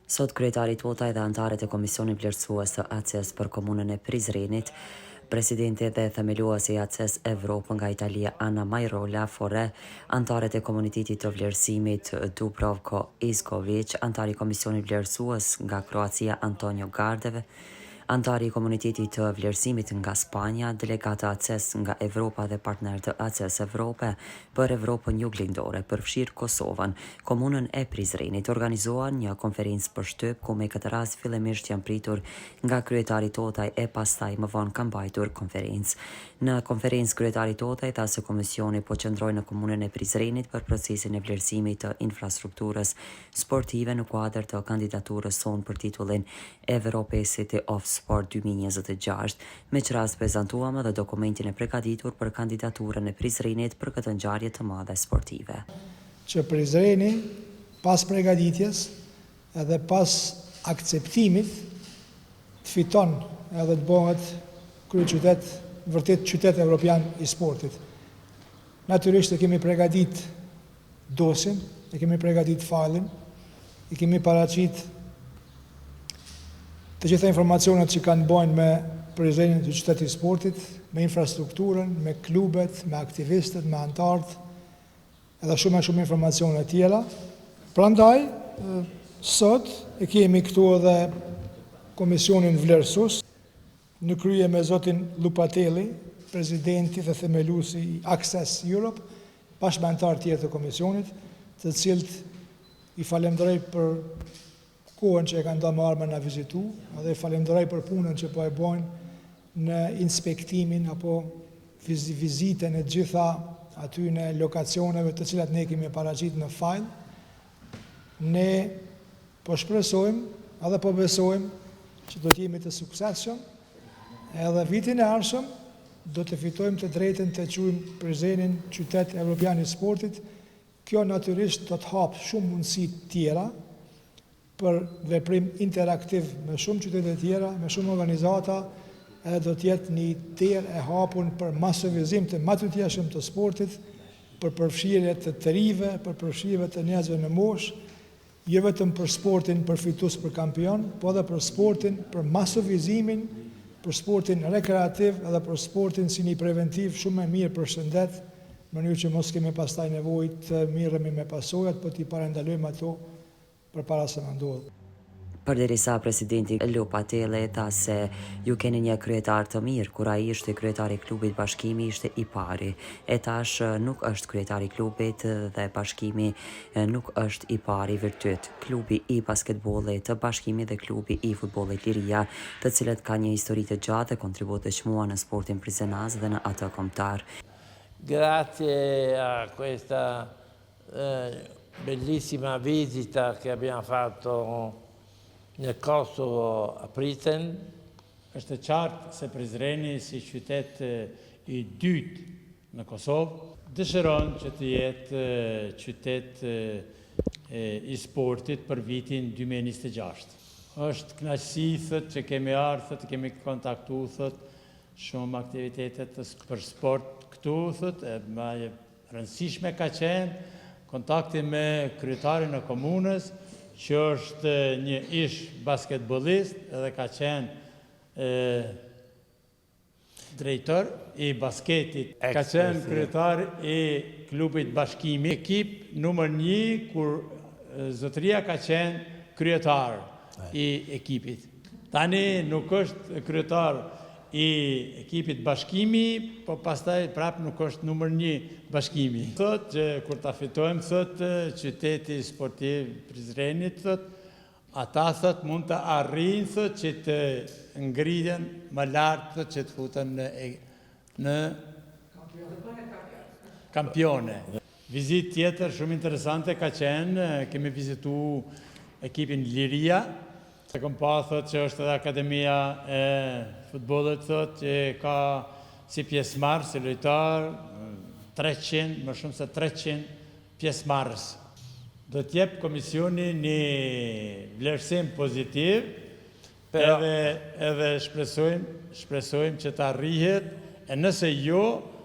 Sot kryetari Tota dhe antarët e Komisionit Vlerësues të ACES për komunën e Prizrenit, presidenti dhe themeluesi i ACES Evropë nga Italia Ana Majrola Fore, antarët e komunitetit të vlerësimit Dubrovko Iskovic, antari i Komisionit Vlerësues nga Kroacia Antonio Gardeve, antari i komunitetit të vlerësimit nga Spanja, delegata ACES nga Evropa dhe partnerët të ACES Evrope për Evropën Juglindore, përfshirë Kosovën, komunën e Prizrenit, organizuan një konferencë për shtyp ku me këtë rast fillimisht janë pritur nga kryetari Totaj e pastaj më vonë ka mbajtur konferencë. Në konferencë kryetari Totaj tha se komisioni po qëndroi në komunën e Prizrenit për procesin e vlerësimit të infrastrukturës sportive në kuadër të kandidaturës sonë për titullin Evropa City of Sport 2026, me që rast prezentuam edhe dokumentin e përgatitur për kandidaturën e Prizrenit për këtë ngjarje të madhe sportive. Që Prizreni, pas përgatitjes edhe pas akceptimit, të fiton edhe të bëhet kryeqytet, vërtet qytet evropian i sportit. Natyrisht e kemi përgatit dosin, e kemi përgatit failin, e kemi paraqit të gjitha informacionet që kanë bojnë me Prizrenin të qytetit i sportit, me infrastrukturën, me klubet, me aktivistët, me antarët, edhe shumë informacione tjera. Prandaj, sot e kemi këtu edhe Komisionin Vlerësues, në krye me zotin Lupatelli, presidenti dhe themeluesi i Access Europe, bashkë me antarë tjerë të komisionit, të cilët i falemderoj për kohën që e kanë da marrë me na vizitu, dhe i falemderoj për punën që po e bojnë në inspektimin apo vizitën e gjitha aty në lokacioneve të cilat ne kemi paraqit në fajl. Ne po shpresojmë edhe po besojmë që do t'jemi të suksesshëm, edhe vitin e ardhshëm do të fitojmë të drejtën të quajmë Prizrenin qytet evropian i sportit. Kjo natyrisht do të hapë shumë mundësi tjera për veprim interaktiv me shumë qytete tjera, me shumë organizata, edhe do t'jetë një terë e hapun për masovizim të matutjeshëm të sportit, për përfshirje të rive, për përfshirje të njerëzve në moshë, jo vetëm për sportin përfitues për kampion, po edhe për sportin, për masovizimin, për sportin rekreativ edhe për sportin si një preventiv shumë e mirë për shëndet, në mënyrë që mos kemi pastaj nevojë të mirëmi me pasojat, po t'i parandalojmë ato përpara se na ndodhë. Përderisa presidenti Lupatelli tha se ju keni një kryetar të mirë, kur ai ishte kryetari i klubit Bashkimi ishte i pari. E tash nuk është kryetari i klubit dhe Bashkimi nuk është i pari virtyt. Klubi i basketbollit të Bashkimit dhe klubi i futbollit Liria, të cilët ka një histori të gjatë dhe kontribut të çmuar në sportin prizrenaz dhe në atë kombëtar. Grazie a questa bellissima visita che abbiamo fatto nel Kosovo a Prizren. Është qartë se Prizreni si qytet i dytë në Kosovë dëshiron që të jetë qytet i sportit për vitin 2026. Është kënaqësi thot që kemi ardhur, thot kemi kontaktuar thot shumë aktivitetet për sport këtu thot, më e rëndësishme ka qenë kontakti me kryetarin e komunës, që është një ish basketbolist edhe ka qenë drejtor i basketit, ka qenë kryetar i klubit Bashkimi, ekip numër 1, kur zotëria ka qenë kryetar i ekipit. Tani nuk është kryetar i ekipit Bashkimi, po pastaj prap nuk është numër 1 Bashkimi. Thot që kur ta fitojmë thot qyteti sportiv Prizrenit thot, ata thot mund të arrijnë thot që të ngriten më lart thot që të futen në kampione. Vizitë tjetër shumë interesante ka qenë, kemi vizitu ekipin Liria. Se kom pa thot që është edhe Akademia e futbollit thot që ka si pjesëmarrës, si lojtar, 300, më shumë se 300 pjesëmarrës. Do t'jep komisioni një vlerësim pozitiv, edhe shpresojmë që të arrihet, e nëse jo,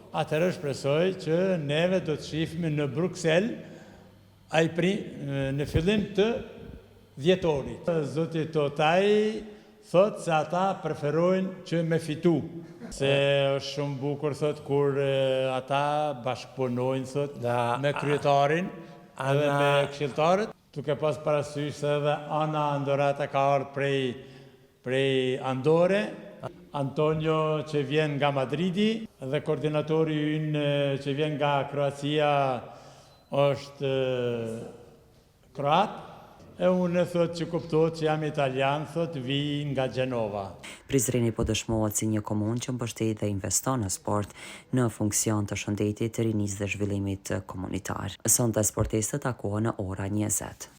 atëherë shpresoj që neve do të shifmi në Bruxelles Në fillim të dhjetorit. Zoti Totaj thot se ata preferojnë që me fitu. Se është shumë bukur, thot, kur ata bashkëpunojnë, thot, me kryetarin edhe me këshilltarët. Duke pas parasysh se edhe Ana Andorata ka ardhur prej Andore, Antonio që vjen nga Madridi dhe koordinatori ynë që vjen nga Kroacia është kroat. E unë thot që kuptohet që jam italian, thot vi nga Gjenova. Prizreni po dëshmohet si një komunë që mbështet dhe investon në sport në funksion të shëndetit, rinisë dhe zhvillimit komunitar. Sonte sportistët takohen në ora 20.